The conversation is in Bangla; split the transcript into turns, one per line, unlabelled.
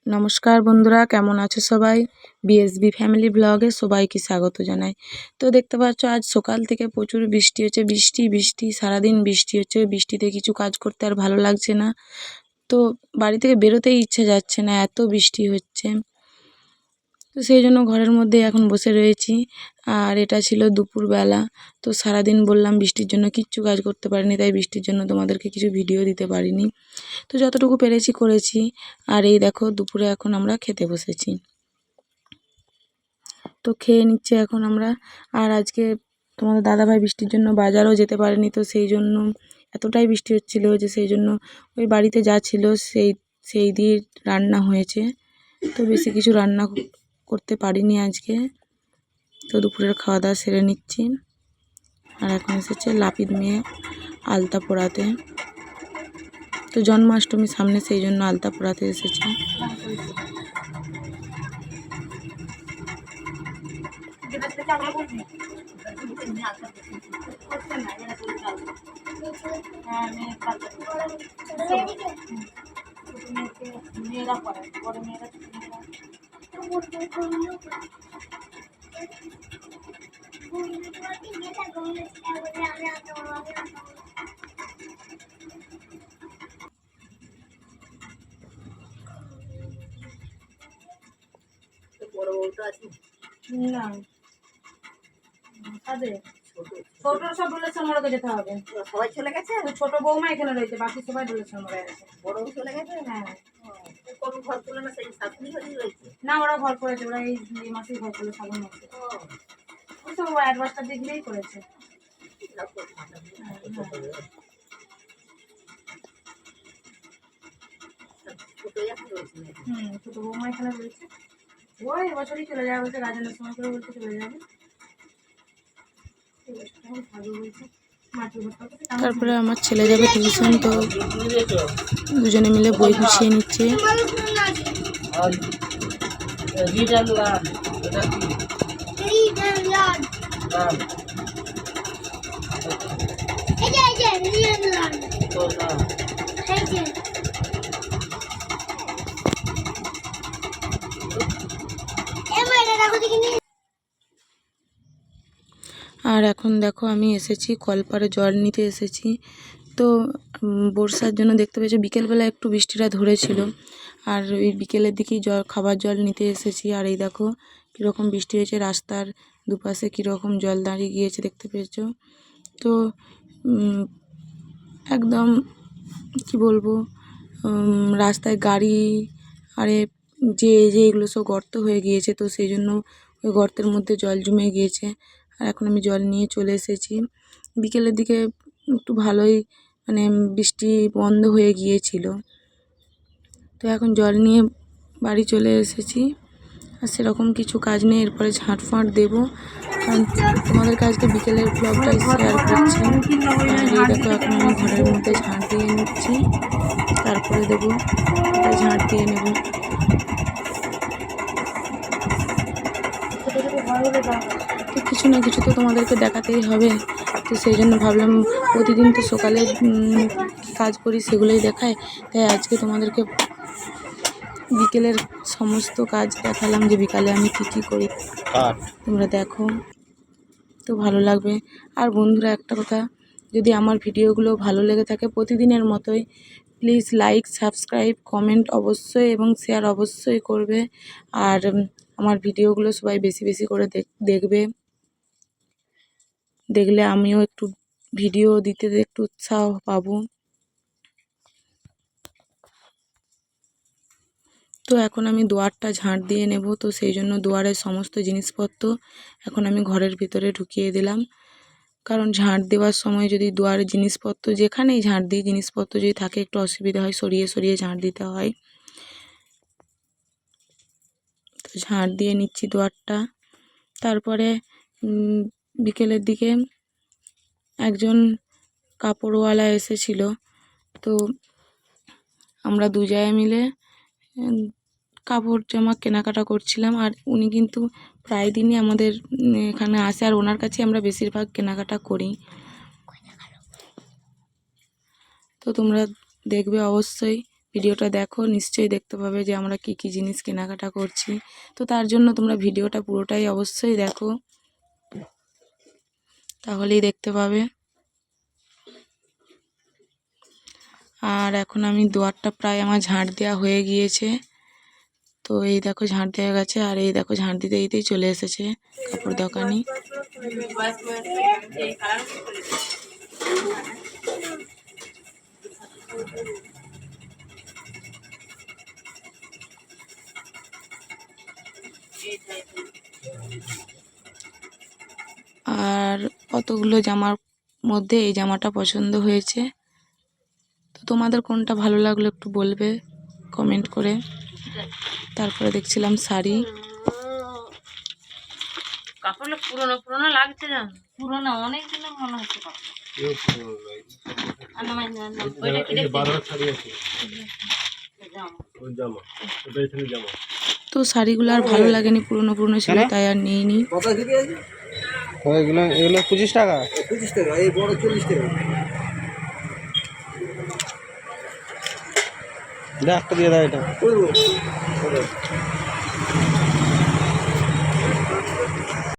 নমস্কার বন্ধুরা, কেমন আছো সবাই? বিএসবি ফ্যামিলি ব্লগে সবাইকে স্বাগত জানাই। তো দেখতে পাচ্ছ আজ সকাল থেকে প্রচুর বৃষ্টি হচ্ছে, বৃষ্টি সারাদিন বৃষ্টি হচ্ছে। বৃষ্টিতে কিছু কাজ করতে আর ভালো লাগছে না, তো বাড়ি থেকে বেরোতেই ইচ্ছে যাচ্ছে না, এত বৃষ্টি হচ্ছে। তো সেই জন্য ঘরের মধ্যে এখন বসে রয়েছি। আর এটা ছিল দুপুরবেলা। তো সারাদিন বললাম বৃষ্টির জন্য কিচ্ছু কাজ করতে পারিনি, তাই বৃষ্টির জন্য তোমাদেরকে কিছু ভিডিও দিতে পারিনি। তো যতটুকু পেরেছি করেছি। আর এই দেখো দুপুরে এখন আমরা খেতে বসেছি, তো খেয়ে নিচ্ছে এখন আমরা। আর আজকে তোমাদের দাদাভাই বৃষ্টির জন্য বাজারও যেতে পারেনি, তো সেই জন্য এতটাই বৃষ্টি হচ্ছিলো যে সেই জন্য ওই বাড়িতে যা ছিল সেই দিয়ে রান্না হয়েছে। তো বেশি কিছু রান্না করতে পারিনি আজকে। তো দুপুরের খাওয়া দাওয়া সেরে নিচ্ছি। আর এখন এসেছে লাপিত মেয়ে আলতা পরাতে। তো জন্মাষ্টমী সামনে, সেই জন্য আলতা পরাতে এসেছে। না ছোট সব বলেছে মোড়কে যেতে হবে, সবাই চলে গেছে। ছোট বৌমা এখানে রয়েছে, বাকি সবাই বলেছে মোড়ে গেছে। বড় চলে গেছে। হ্যাঁ, কোন ঘর তুলে না, সেই শাশুড়ি ঘরই রয়েছে না, ওরা ঘর করেছে, ওরা এই মাসেই ঘর করে শ্রাবণ মাসে। ওই তো অ্যাডভান্সটা দেখলেই করেছে। ছোট বৌমা এখানে রয়েছে, ওই এবছরই চলে যাবে বলছে, গাজনের সময় করে বলতে চলে যাবে। তারপরে আমার ছেলে যাবে টিউশন, তো দুজনে মিলে বই গুছিয়ে নিচ্ছে। আর এখন দেখো আমি এসেছি কলপাড়ে জল নিতে এসেছি। তো বর্ষার জন্য দেখতে পেয়েছি বিকেলবেলা একটু বৃষ্টিটা ধরেছিল, আর ওই বিকেলের দিকেই খাবার জল নিতে এসেছি। আর এই দেখো কীরকম বৃষ্টি হয়েছে, রাস্তার দুপাশে কীরকম জল দাঁড়িয়ে গিয়েছে দেখতে পেয়েছো। তো একদম কি বলবো, রাস্তায় গাড়ি আরে যে এগুলো সব গর্ত হয়ে গিয়েছে, তো সেই জন্য ওই গর্তের মধ্যে জল জমে গিয়েছে। আর এখন আমি জল নিয়ে চলে এসেছি। বিকেলের দিকে একটু ভালোই মানে বৃষ্টি বন্ধ হয়ে গিয়েছিল, তো এখন জল নিয়ে বাড়ি চলে এসেছি। আর সেরকম কিছু কাজ নেই, এরপরে ঝাঁট ফাঁট দেবো, কারণ তোমাদের কাছকে বিকেলের ব্লগটাই শেয়ার করছি। আর এই দেখো এখন আমি ঘরের মধ্যে ঝাঁট দিয়ে নিচ্ছি, তারপরে দেবো, ঝাঁট দিয়ে নেব। তো কিছু না কিছু তো তোমাদেরকে দেখাতেই হবে, তো সেই জন্য ভাবলাম প্রতিদিন তো সকালে কাজ করি সেগুলোই দেখায়, তাই আজকে তোমাদেরকে বিকেলের সমস্ত কাজ দেখালাম, যে বিকালে আমি কী করি তোমরা দেখো, তো ভালো লাগবে। আর বন্ধুরা একটা কথা, যদি আমার ভিডিওগুলো ভালো লেগে থাকে প্রতিদিনের মতোই, প্লিজ লাইক, সাবস্ক্রাইব, কমেন্ট অবশ্যই এবং শেয়ার অবশ্যই করবে। আর আমার ভিডিওগুলো সবাই বেশি বেশি করে দেখবে, দেখলে আমিও একটু ভিডিও দিতে একটু উৎসাহ পাবো। তো এখন আমি দুয়ারটা ঝাঁট দিয়ে নেব, তো সেই জন্য দুয়ারের সমস্ত জিনিসপত্র এখন আমি ঘরের ভিতরে ঢুকিয়ে দিলাম, কারণ ঝাঁট দেওয়ার সময় যদি দুয়ারের জিনিসপত্র যেখানেই ঝাঁট দিই জিনিসপত্র যদি থাকে একটু অসুবিধা হয়, সরিয়ে সরিয়ে ঝাঁট দিতে হয়। তো ঝাঁট দিয়ে নিচ্ছি দুয়ারটা। তারপরে বিকেলের দিকে একজন কাপড়ওয়ালা এসেছিল, তো আমরা দু জায়গায় মিলে কাপড় জামা কেনাকাটা করছিলাম। আর উনি কিন্তু প্রায় দিনই আমাদের এখানে আসে, আর ওনার কাছে আমরা বেশিরভাগ কেনাকাটা করি। তো তোমরা দেখবে অবশ্যই ভিডিওটা দেখো, নিশ্চয়ই দেখতে পাবে যে আমরা কি কি জিনিস কেনাকাটা করছি। তো তার জন্য তোমরা ভিডিওটা পুরোটাই অবশ্যই দেখো, তাহলেই দেখতে পাবে। আর এখন আমি দুয়ারটা প্রায় আমার ঝাঁট দেওয়া হয়ে গিয়েছে। তো এই দেখো ঝাঁট দেওয়া গেছে, আর এই দেখো ঝাঁট দিতে দিতেই চলে এসেছে কাপড় দোকানি। আর কতগুলো জামার মধ্যে এই জামাটা পছন্দ হয়েছে। তো তোমাদের কোনটা ভালো লাগলো একটু বলবে কমেন্ট করে। তারপরে দেখছিলাম শাড়ি।
কাপড়টা পুরনো পুরনো লাগছে, জানো, পুরনো অনেক দিনের মনে হচ্ছে কাপড়।
তো শাড়িগুলো আর ভালো লাগেনি, পুরনো পুরনো ছিল, তাই আর নিইনি।
এগুলো 25 টাকা।
25 টাকা, এই বড় 40 টাকা।
একটা দিয়ে দাও এটা।